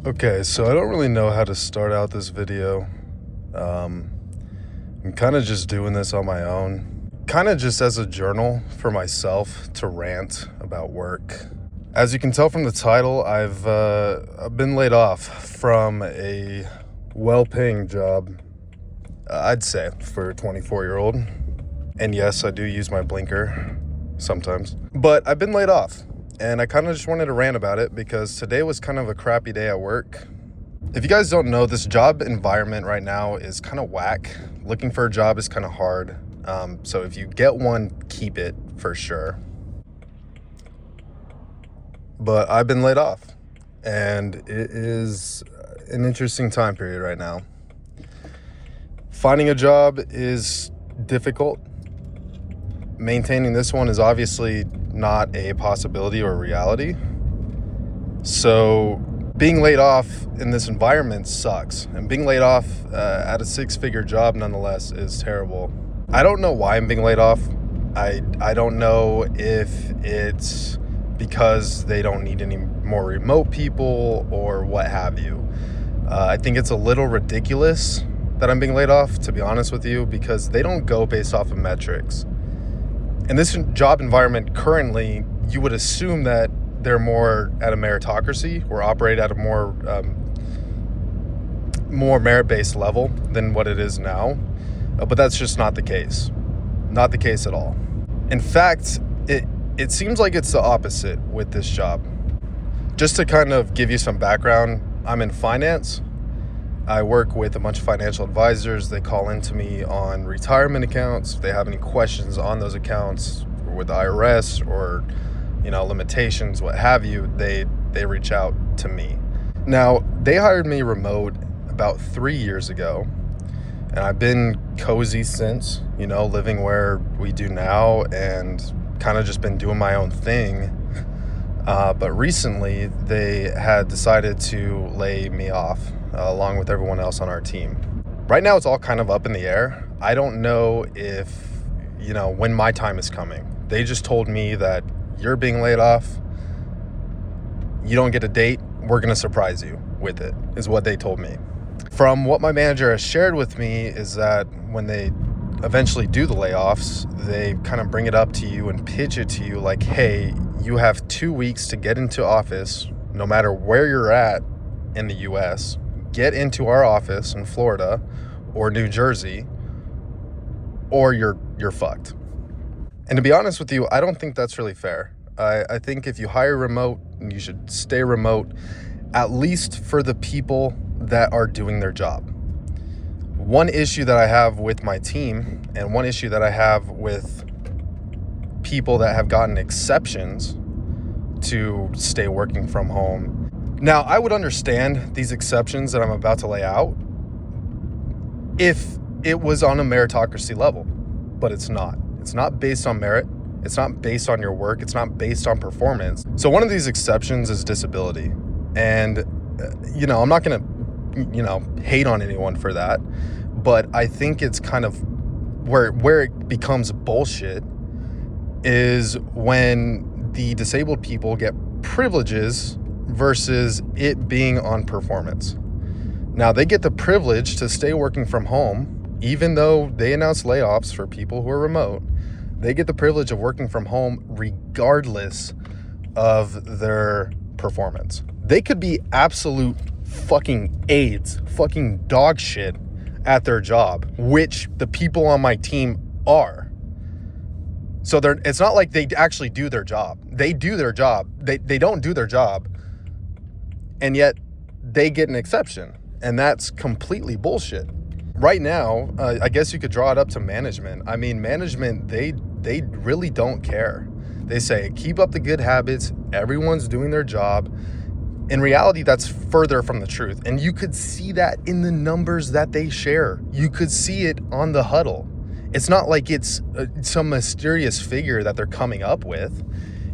Okay, so I don't really know how to start out this video. I'm kind of just doing this on my own, kind of just as a journal for myself to rant about work. As you can tell from the title, I've been laid off from a well-paying job, I'd say, for a 24-year-old. And yes, I do use my blinker sometimes. But I've been laid off. And I kind of just wanted to rant about it because today was kind of a crappy day at work. If you guys don't know, this job environment right now is kind of whack. Looking for a job is kind of hard. So if you get one, keep it for sure. But I've been laid off, and it is an interesting time period right now. Finding a job is difficult. Maintaining this one is obviously not a possibility or a reality. So being laid off in this environment sucks. And being laid off at a six-figure job nonetheless is terrible. I don't know why I'm being laid off. I don't know if it's because they don't need any more remote people or what have you. I think it's a little ridiculous that I'm being laid off, to be honest with you, because they don't go based off of metrics. In this job environment currently, you would assume that they're more at a meritocracy or operate at a more merit-based level than what it is now. But that's just not the case. Not the case at all. In fact, it seems like it's the opposite with this job. Just to kind of give you some background, I'm in finance. I work with a bunch of financial advisors. They call into me on retirement accounts. If they have any questions on those accounts with the IRS or, limitations, what have you, they reach out to me. Now, they hired me remote about 3 years ago, and I've been cozy since, living where we do now and kind of just been doing my own thing. But recently, they had decided to lay me off along with everyone else on our team. Right now, it's all kind of up in the air. I don't know if, when my time is coming. They just told me that you're being laid off. You don't get a date. We're going to surprise you with it, is what they told me. From what my manager has shared with me is that when they eventually do the layoffs, they kind of bring it up to you and pitch it to you like, hey, you have 2 weeks to get into office, no matter where you're at in the US. Get into our office in Florida or New Jersey, or you're fucked. And to be honest with you, I don't think that's really fair. I think if you hire remote, you should stay remote, at least for the people that are doing their job. One issue that I have with my team, and one issue that I have with people that have gotten exceptions to stay working from home. Now, I would understand these exceptions that I'm about to lay out if it was on a meritocracy level, but it's not. It's not based on merit. It's not based on your work. It's not based on performance. So one of these exceptions is disability. And, I'm not going to, hate on anyone for that. But I think it's kind of where it becomes bullshit is when the disabled people get privileges versus it being on performance. Now, they get the privilege to stay working from home, even though they announce layoffs for people who are remote. They get the privilege of working from home regardless of their performance. They could be absolute fucking AIDS, fucking dog shit at their job, which the people on my team are. So it's not like they actually do their job. They do their job. They don't do their job. And yet they get an exception. And that's completely bullshit. Right now, I guess you could draw it up to management. I mean, management, they really don't care. They say, keep up the good habits. Everyone's doing their job. In reality, that's further from the truth. And you could see that in the numbers that they share. You could see it on the huddle. It's not like it's some mysterious figure that they're coming up with.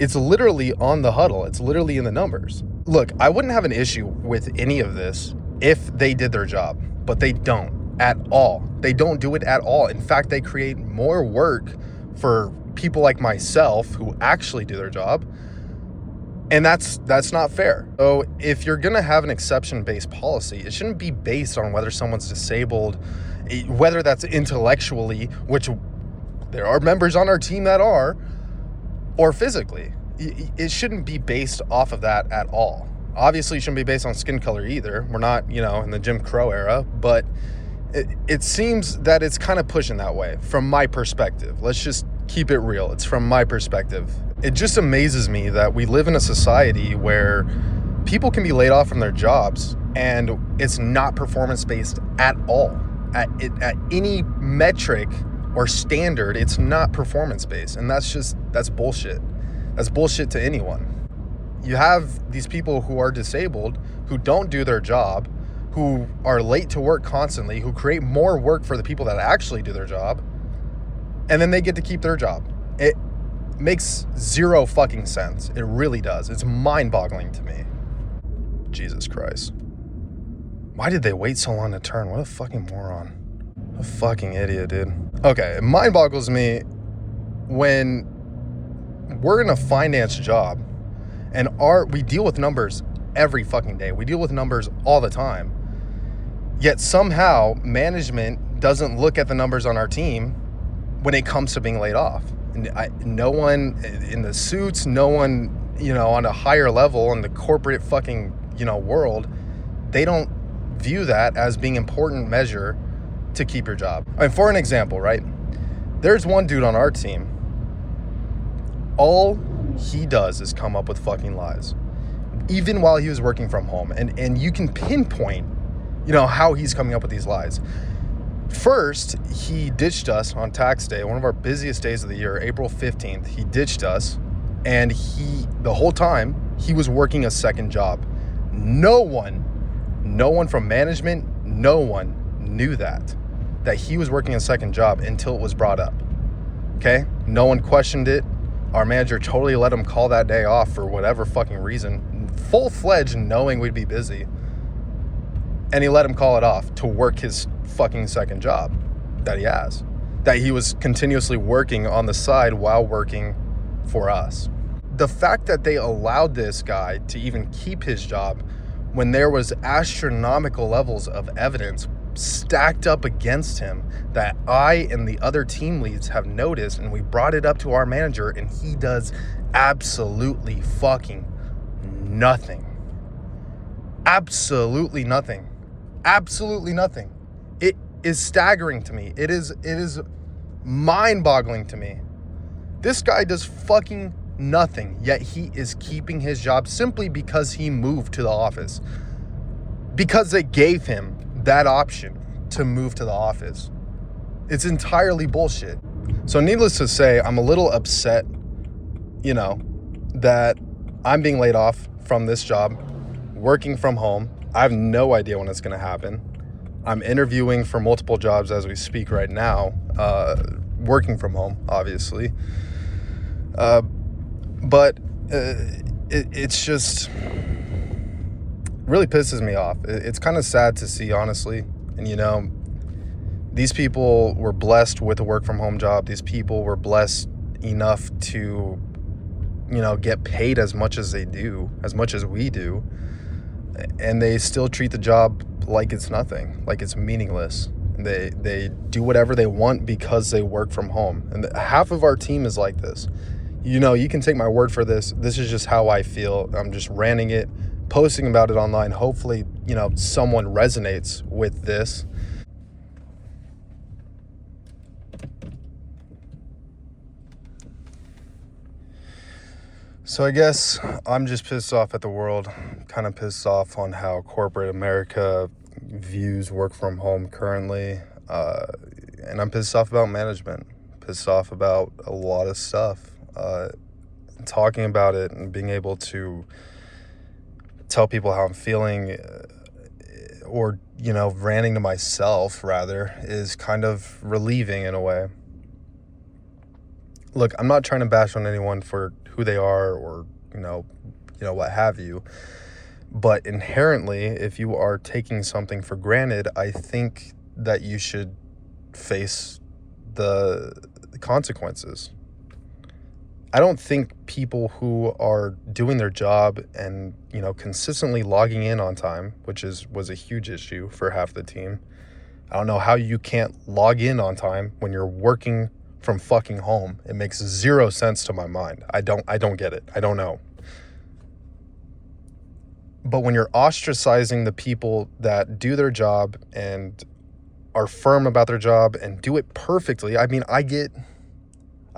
It's literally on the huddle. It's literally in the numbers. Look, I wouldn't have an issue with any of this if they did their job, but they don't at all. They don't do it at all. In fact, they create more work for people like myself who actually do their job And that's not fair. So if you're going to have an exception-based policy, it shouldn't be based on whether someone's disabled, whether that's intellectually, which there are members on our team that are, or physically. It shouldn't be based off of that at all. Obviously, it shouldn't be based on skin color either. We're not, in the Jim Crow era, but it seems that it's kind of pushing that way from my perspective. Let's just keep it real. It's from my perspective. It just amazes me that we live in a society where people can be laid off from their jobs and it's not performance-based at all. At any metric or standard, it's not performance-based. And that's bullshit. That's bullshit to anyone. You have these people who are disabled, who don't do their job, who are late to work constantly, who create more work for the people that actually do their job, and then they get to keep their job. It makes zero fucking sense. It really does. It's mind-boggling to me. Jesus Christ. Why did they wait so long to turn? What a fucking moron. What a fucking idiot, dude. Okay, it mind boggles me when we're in a finance job and we deal with numbers every fucking day. We deal with numbers all the time. Yet somehow management doesn't look at the numbers on our team when it comes to being laid off. And no one in the suits, no one, on a higher level in the corporate fucking, world, they don't view that as being important measure to keep your job. I mean, for an example, right? There's one dude on our team. All he does is come up with fucking lies, even while he was working from home. And you can pinpoint, how he's coming up with these lies. First, he ditched us on tax day, one of our busiest days of the year, April 15th. He ditched us, and the whole time, he was working a second job. No one from management, no one knew that he was working a second job until it was brought up. Okay? No one questioned it. Our manager totally let him call that day off for whatever fucking reason, full-fledged knowing we'd be busy. And he let him call it off to work his fucking second job that he has, that he was continuously working on the side while working for us. The fact that they allowed this guy to even keep his job when there was astronomical levels of evidence stacked up against him that I and the other team leads have noticed, and we brought it up to our manager, and he does absolutely fucking nothing. Absolutely nothing. Absolutely nothing. It is staggering to me. It is mind-boggling to me. This guy does fucking nothing, yet he is keeping his job simply because he moved to the office. Because they gave him that option to move to the office. It's entirely bullshit. So needless to say, I'm a little upset, that I'm being laid off from this job, working from home. I have no idea when it's going to happen. I'm interviewing for multiple jobs as we speak right now, working from home, obviously. But it's just really pisses me off. It's kind of sad to see, honestly. And, these people were blessed with a work from home job. These people were blessed enough to, get paid as much as they do, as much as we do. And they still treat the job like it's nothing, like it's meaningless. They do whatever they want because they work from home. And half of our team is like this. You can take my word for this. This is just how I feel. I'm just ranting it, posting about it online. Hopefully, someone resonates with this. So I guess I'm just pissed off at the world, kind of pissed off on how corporate America views work from home currently. And I'm pissed off about management, pissed off about a lot of stuff. Talking about it and being able to tell people how I'm feeling, or, ranting to myself rather, is kind of relieving in a way. Look, I'm not trying to bash on anyone for who they are or, what have you. But inherently, if you are taking something for granted, I think that you should face the consequences. I don't think people who are doing their job and, consistently logging in on time, which was a huge issue for half the team. I don't know how you can't log in on time when you're working from fucking home. It makes zero sense to my mind. I don't get it. I don't know. But when you're ostracizing the people that do their job and are firm about their job and do it perfectly, I mean, I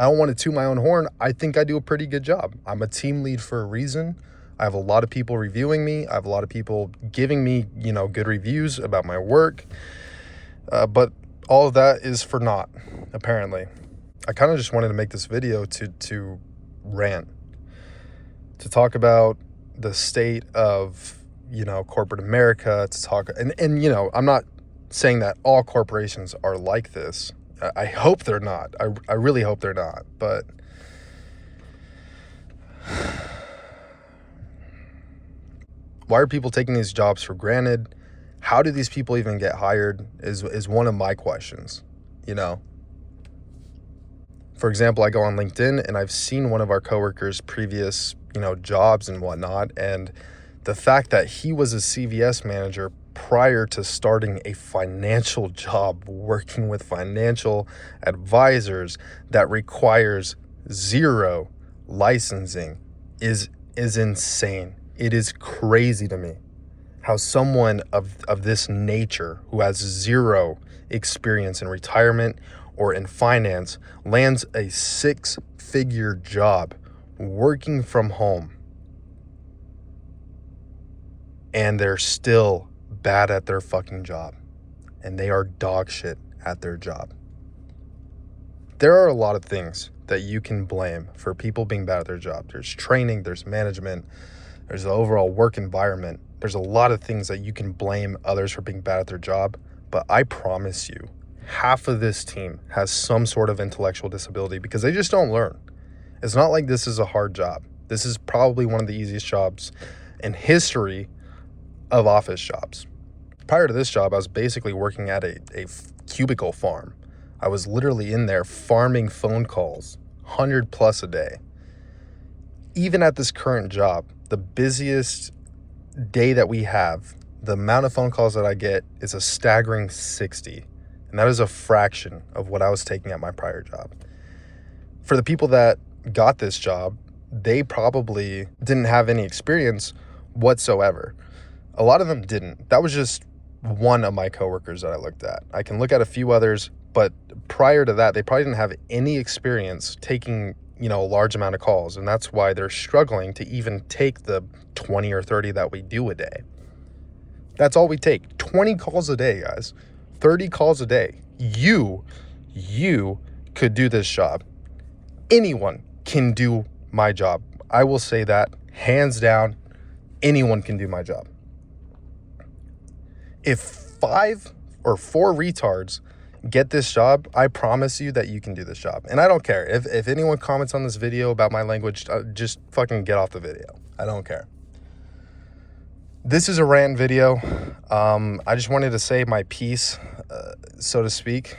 don't want to toot my own horn. I think I do a pretty good job. I'm a team lead for a reason. I have a lot of people reviewing me. I have a lot of people giving me, good reviews about my work. But all of that is for naught, apparently. I kind of just wanted to make this video to rant, to talk about the state of, corporate America, to talk, and I'm not saying that all corporations are like this. I hope they're not. I really hope they're not. But why are people taking these jobs for granted? How do these people even get hired is one of my questions, For example, I go on LinkedIn and I've seen one of our coworkers' previous, jobs and whatnot. And the fact that he was a CVS manager prior to starting a financial job, working with financial advisors that requires zero licensing is insane. It is crazy to me how someone of this nature who has zero experience in retirement or in finance lands a 6-figure job working from home, and they're still bad at their fucking job, and they are dog shit at their job. There are a lot of things that you can blame for people being bad at their job. There's training, there's management, there's the overall work environment. There's a lot of things that you can blame others for being bad at their job, but I promise you, half of this team has some sort of intellectual disability because they just don't learn. It's not like this is a hard job. This is probably one of the easiest jobs in history of office jobs. Prior to this job, I was basically working at a cubicle farm. I was literally in there farming phone calls, 100 plus a day. Even at this current job, the busiest day that we have, the amount of phone calls that I get is a staggering 60. And that is a fraction of what I was taking at my prior job. For the people that got this job, they probably didn't have any experience whatsoever. A lot of them didn't. That was just one of my coworkers that I looked at. I can look at a few others, but prior to that, they probably didn't have any experience taking, a large amount of calls. And that's why they're struggling to even take the 20 or 30 that we do a day. That's all we take. 20 calls a day, guys. 30 calls a day. You could do this job. Anyone can do my job. I will say that hands down, anyone can do my job. If 5 or 4 retards get this job, I promise you that you can do this job. And I don't care. If anyone comments on this video about my language, just fucking get off the video. I don't care. This is a rant video. I just wanted to say my piece, so to speak,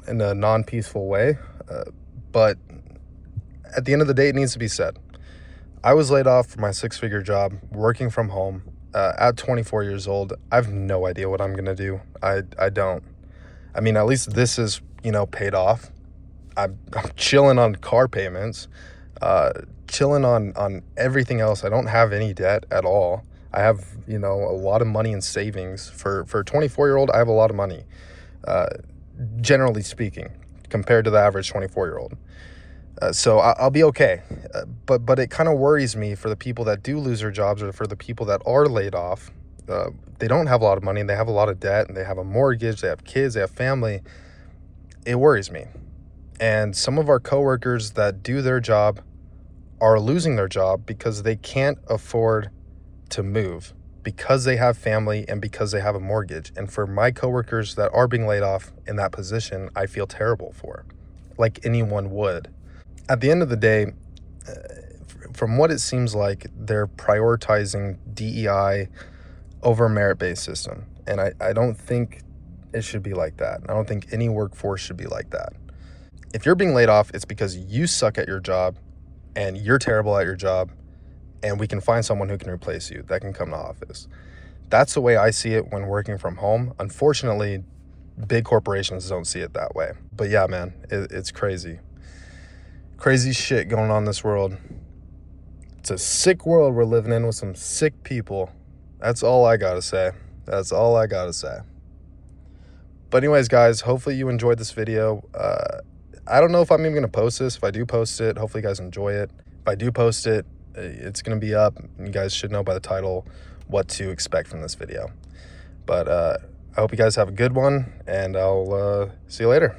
in a non-peaceful way. But at the end of the day, it needs to be said. I was laid off from my 6-figure job, working from home, at 24 years old. I have no idea what I'm going to do. I don't. I mean, at least this is, paid off. I'm chilling on car payments, chilling on everything else. I don't have any debt at all. I have, a lot of money in savings. For a 24-year-old, I have a lot of money, generally speaking, compared to the average 24-year-old. So I'll be okay. But it kind of worries me for the people that do lose their jobs, or for the people that are laid off. They don't have a lot of money, and they have a lot of debt, and they have a mortgage, they have kids, they have family. It worries me. And some of our coworkers that do their job are losing their job because they can't afford to move, because they have family and because they have a mortgage. And for my coworkers that are being laid off in that position, I feel terrible for, like anyone would. At the end of the day, from what it seems like, they're prioritizing DEI over a merit-based system. And I don't think it should be like that. I don't think any workforce should be like that. If you're being laid off, it's because you suck at your job, and you're terrible at your job, and we can find someone who can replace you that can come to office. That's the way I see it when working from home. Unfortunately, big corporations don't see it that way. But yeah, man, it's crazy. Crazy shit going on in this world. It's a sick world we're living in with some sick people. That's all I gotta say. That's all I gotta say. But anyways, guys, hopefully you enjoyed this video. I don't know if I'm even going to post this. If I do post it, hopefully you guys enjoy it. If I do post it, it's going to be up. You guys should know by the title what to expect from this video. But I hope you guys have a good one, and I'll see you later.